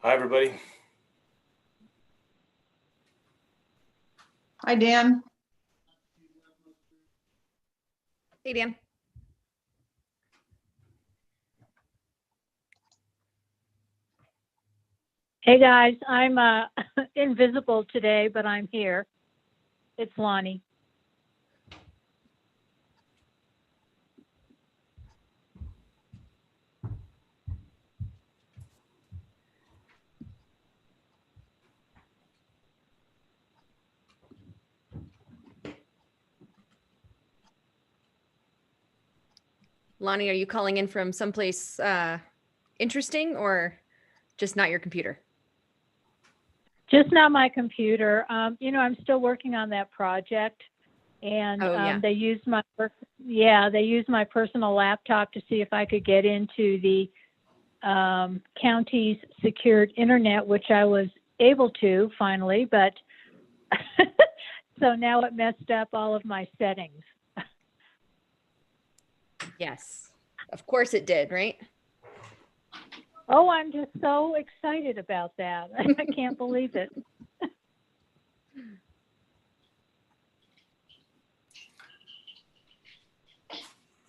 Hi, everybody. Hi, Dan. Hey, Dan. Hey guys, I'm invisible today, but I'm here. It's Lonnie. Lonnie, are you calling in from someplace interesting or just not your computer? Just not my computer. I'm still working on that project, and they used my personal laptop to see if I could get into the county's secured internet, which I was able to finally, but so now it messed up all of my settings. Yes, of course it did, right? Oh, I'm just so excited about that. I can't believe it.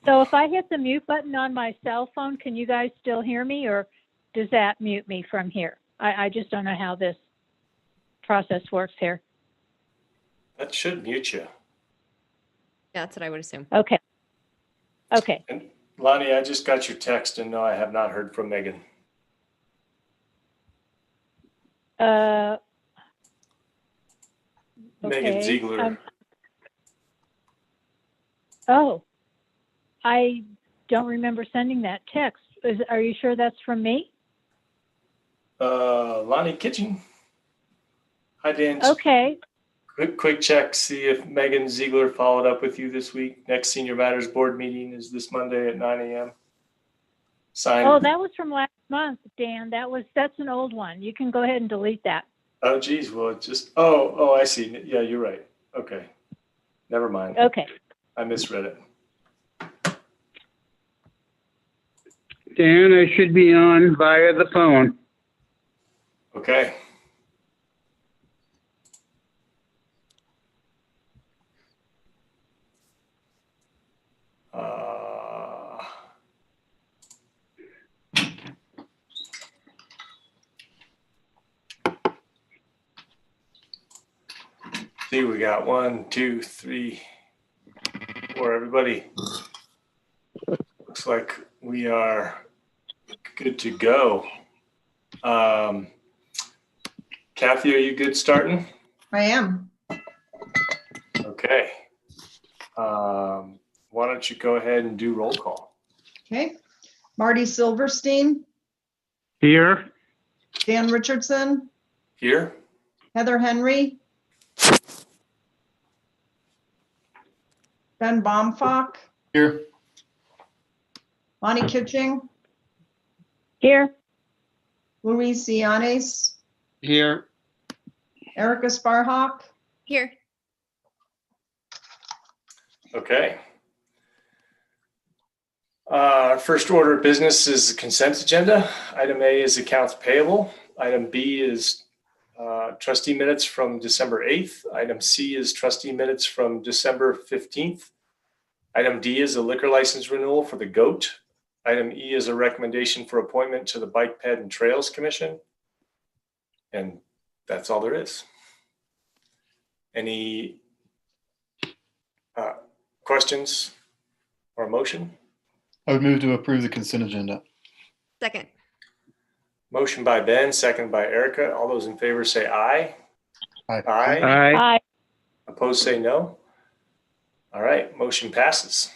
So if I hit the mute button on my cell phone, can you guys still hear me, or does that mute me from here? I just don't know how this process works here. That should mute you. Yeah, that's what I would assume. Okay. Okay. And Lonnie, I just got your text, and no, I have not heard from Megan. Megan Ziegler. I don't remember sending that text. Are you sure that's from me? Lonnie Kitchen. Hi, Dan. Okay. Quick check, see if Megan Ziegler followed up with you this week. Next Senior Matters Board meeting is this Monday at 9 a.m. Signed. Oh, that was from last month, Dan. That's an old one. You can go ahead and delete that. Oh, geez. Well, I see. Yeah, you're right. Okay. Never mind. Okay. I misread it. Dan, I should be on via the phone. Okay. See, we got 1, 2, 3, 4. Everybody, looks like we are good to go. Kathy, are you good starting? I am. Okay. Why don't you go ahead and do roll call? Okay. Marty Silverstein, Here. Dan Richardson, Here. Heather Henry, Ben Baumfock, Here. Lonnie Kitching, Here. Luis Llanes, Here. Erica Sparhawk. Here. Okay. First order of business is the consent agenda. Item A is accounts payable. Item B is trustee minutes from December 8th. Item C is trustee minutes from December 15th. Item D is a liquor license renewal for the GOAT. Item E is a recommendation for appointment to the Bike Ped and Trails Commission. And that's all there is. Any questions or motion? I would move to approve the consent agenda. Second. Motion by Ben, second by Erica. All those in favor say aye. Aye. Aye. Aye. Hi. Opposed say no. All right, motion passes.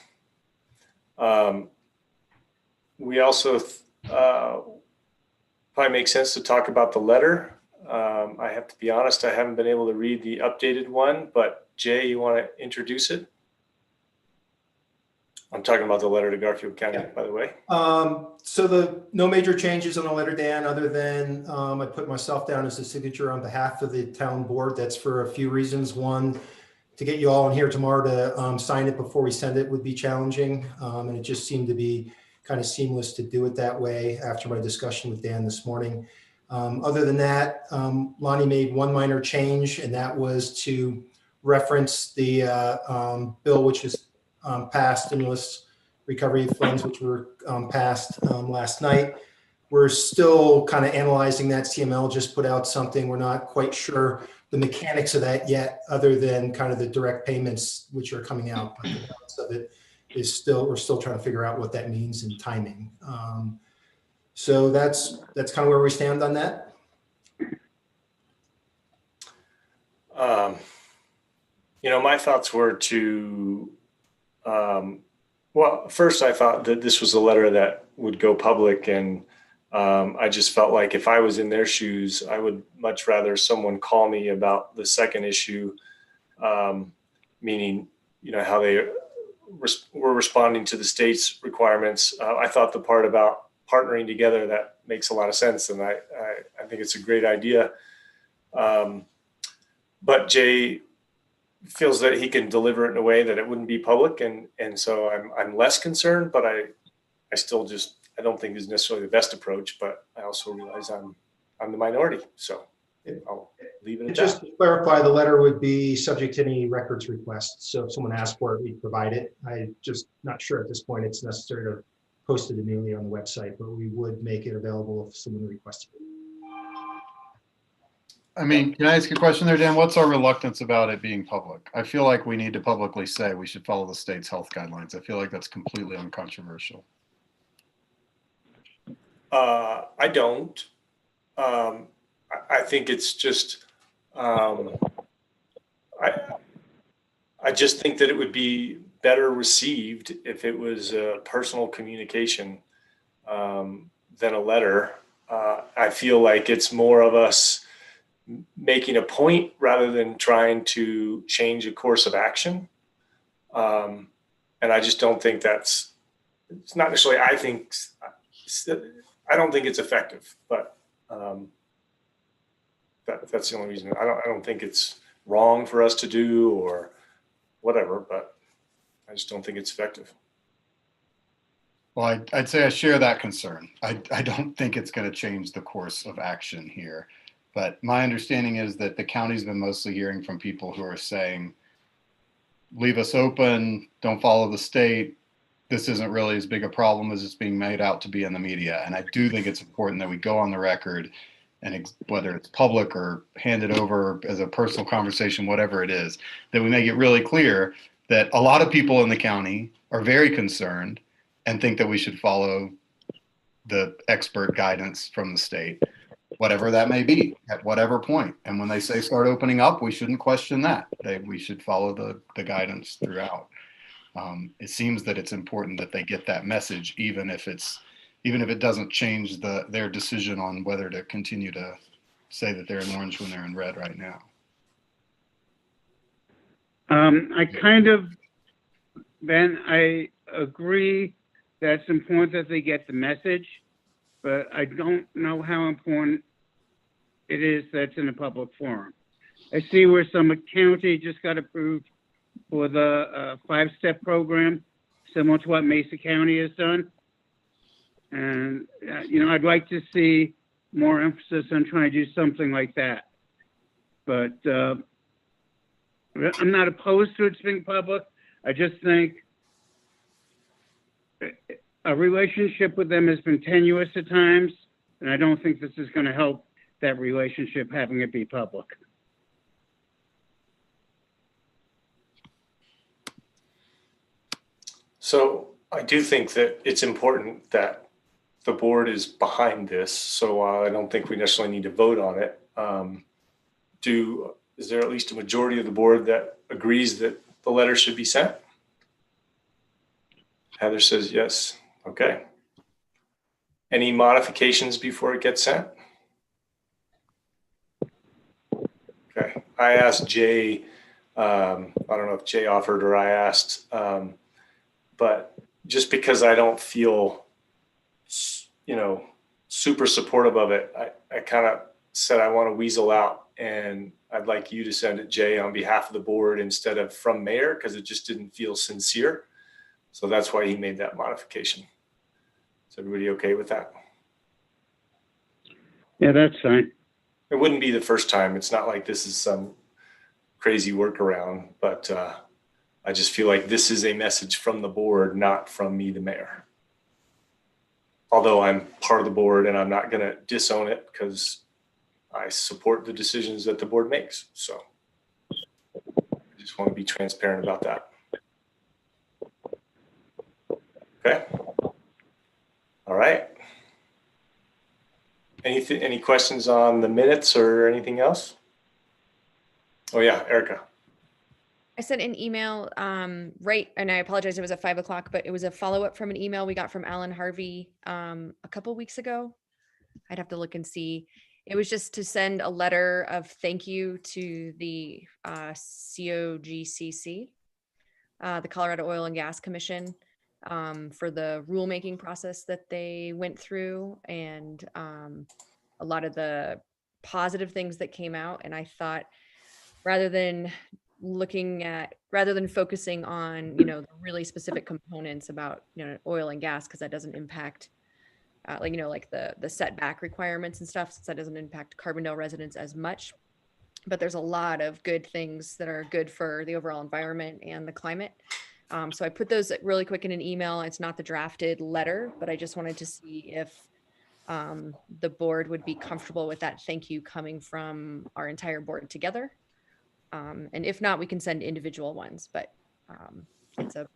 We also probably makes sense to talk about the letter. I have to be honest, I haven't been able to read the updated one, but Jay, you want to introduce it? I'm talking about the letter to Garfield County, by the way. So no major changes on the letter, Dan, other than I put myself down as a signature on behalf of the town board. That's for a few reasons. One, to get you all in here tomorrow to sign it before we send it would be challenging. And it just seemed to be kind of seamless to do it that way after my discussion with Dan this morning. Other than that, Lonnie made one minor change, and that was to reference the bill which was passed, stimulus recovery funds, which were passed last night. We're still kind of analyzing that. CML just put out something. We're not quite sure the mechanics of that yet, other than kind of the direct payments which are coming out. But the balance of it is still, we're still trying to figure out what that means in timing. So that's kind of where we stand on that. My thoughts were to, well, first I thought that this was a letter that would go public, and I just felt like if I was in their shoes, I would much rather someone call me about the second issue, meaning, how they were responding to the state's requirements. I thought the part about partnering together, that makes a lot of sense, and I think it's a great idea. But Jay feels that he can deliver it in a way that it wouldn't be public, and so I'm less concerned, but I still just, I don't think is necessarily the best approach, but I also realize I'm the minority, so I'll leave it at Just that. to clarify, the letter would be subject to any records requests. So if someone asked for it, we provide it. I'm just not sure at this point it's necessary to post it immediately on the website, but we would make it available if someone requested it. I mean, can I ask a question there, Dan? What's our reluctance about it being public? I feel like we need to publicly say we should follow the state's health guidelines. I feel like that's completely uncontroversial. I don't. I think it's just, I just think that it would be better received if it was a personal communication than a letter. I feel like it's more of us making a point rather than trying to change a course of action. And I just don't think it's not necessarily, I don't think it's effective, but that's the only reason. I don't think it's wrong for us to do or whatever, but I just don't think it's effective. Well, I'd say I share that concern. I don't think it's going to change the course of action here. But my understanding is that the county's been mostly hearing from people who are saying, leave us open, don't follow the state. This isn't really as big a problem as it's being made out to be in the media. And I do think it's important that we go on the record, and whether it's public or hand it over as a personal conversation, whatever it is, that we make it really clear that a lot of people in the county are very concerned and think that we should follow the expert guidance from the state, whatever that may be, at whatever point. And when they say start opening up, we shouldn't question that. We should follow the guidance throughout. It seems that it's important that they get that message, even if it doesn't change their decision on whether to continue to say that they're in orange when they're in red right now. Ben, I agree that it's important that they get the message, but I don't know how important it is that it's in a public forum. I see where some county just got approved for the 5-step program, similar to what Mesa County has done. And, I'd like to see more emphasis on trying to do something like that. But I'm not opposed to it being public. I just think a relationship with them has been tenuous at times, and I don't think this is going to help that relationship having it be public. So I do think that it's important that the board is behind this. So I don't think we necessarily need to vote on it. Is there at least a majority of the board that agrees that the letter should be sent? Heather says yes. Okay. Any modifications before it gets sent? Okay. I asked Jay, I don't know if Jay offered or I asked, but just because I don't feel, super supportive of it, I kind of said I want to weasel out, and I'd like you to send it, Jay, on behalf of the board instead of from mayor, because it just didn't feel sincere. So that's why he made that modification. Is everybody okay with that? Yeah, that's fine. It wouldn't be the first time. It's not like this is some crazy workaround, but I just feel like this is a message from the board, not from me, the mayor. Although I'm part of the board and I'm not going to disown it because I support the decisions that the board makes. So I just want to be transparent about that. Okay. All right. Any questions on the minutes or anything else? Oh yeah, Erica. I sent an email, right, and I apologize, it was at 5 o'clock, but it was a follow-up from an email we got from Alan Harvey a couple weeks ago. I'd have to look and see. It was just to send a letter of thank you to the COGCC, the Colorado Oil and Gas Commission, for the rulemaking process that they went through and a lot of the positive things that came out. And I thought rather than focusing on, the really specific components about, oil and gas, because that doesn't impact like the setback requirements and stuff, since that doesn't impact Carbondale residents as much. But there's a lot of good things that are good for the overall environment and the climate. So I put those really quick in an email. It's not the drafted letter, but I just wanted to see if the board would be comfortable with that thank you coming from our entire board together. And if not, we can send individual ones, but it's a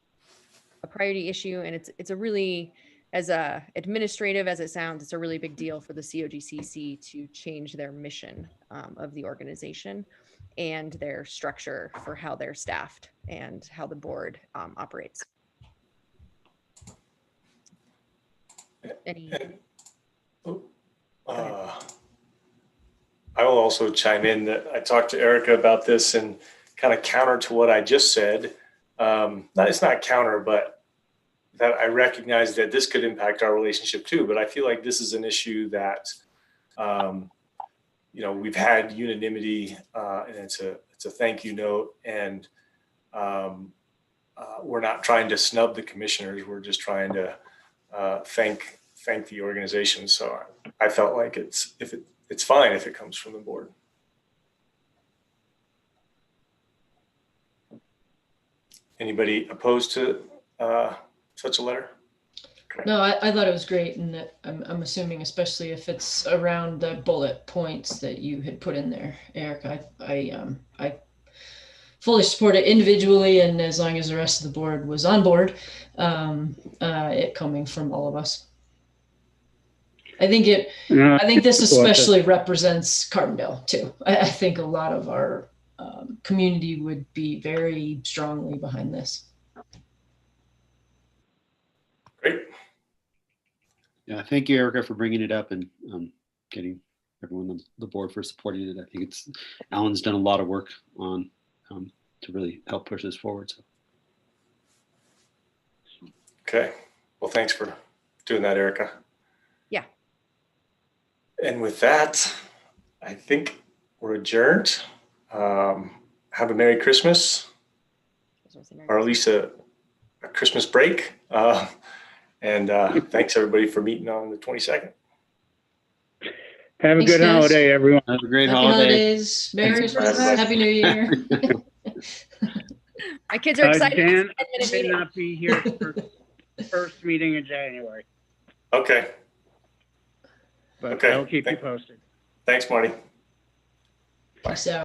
priority issue, and it's a really, as administrative as it sounds, it's a really big deal for the COGCC to change their mission of the organization and their structure for how they're staffed and how the board operates. I will also chime in that I talked to Erica about this, and kind of counter to what I just said. It's not counter, but that I recognize that this could impact our relationship too. But I feel like this is an issue that, we've had unanimity, and it's a thank you note. And we're not trying to snub the commissioners. We're just trying to thank the organization. So I felt like it's fine if it comes from the board. Anybody opposed to such a letter? Okay. No, I thought it was great, and that I'm assuming, especially if it's around the bullet points that you had put in there, Eric. I fully support it individually, and as long as the rest of the board was on board, it coming from all of us. I think this especially represents Carbondale too. I think a lot of our community would be very strongly behind this. Great. Yeah, thank you, Erica, for bringing it up and getting everyone on the board for supporting it. I think Alan's done a lot of work on to really help push this forward. So. Okay. Well, thanks for doing that, Erica. Yeah. And with that, I think we're adjourned. Have a Merry Christmas, or at least a Christmas break. And thanks everybody for meeting on the 22nd. Have a good holiday, everyone. Have a great Happy holiday. holidays. Merry Christmas. Happy New Year. My kids are excited. Dan, I may not be here for the first meeting in January. Okay. But Okay. I'll keep you posted. Thanks, Marty. Peace out.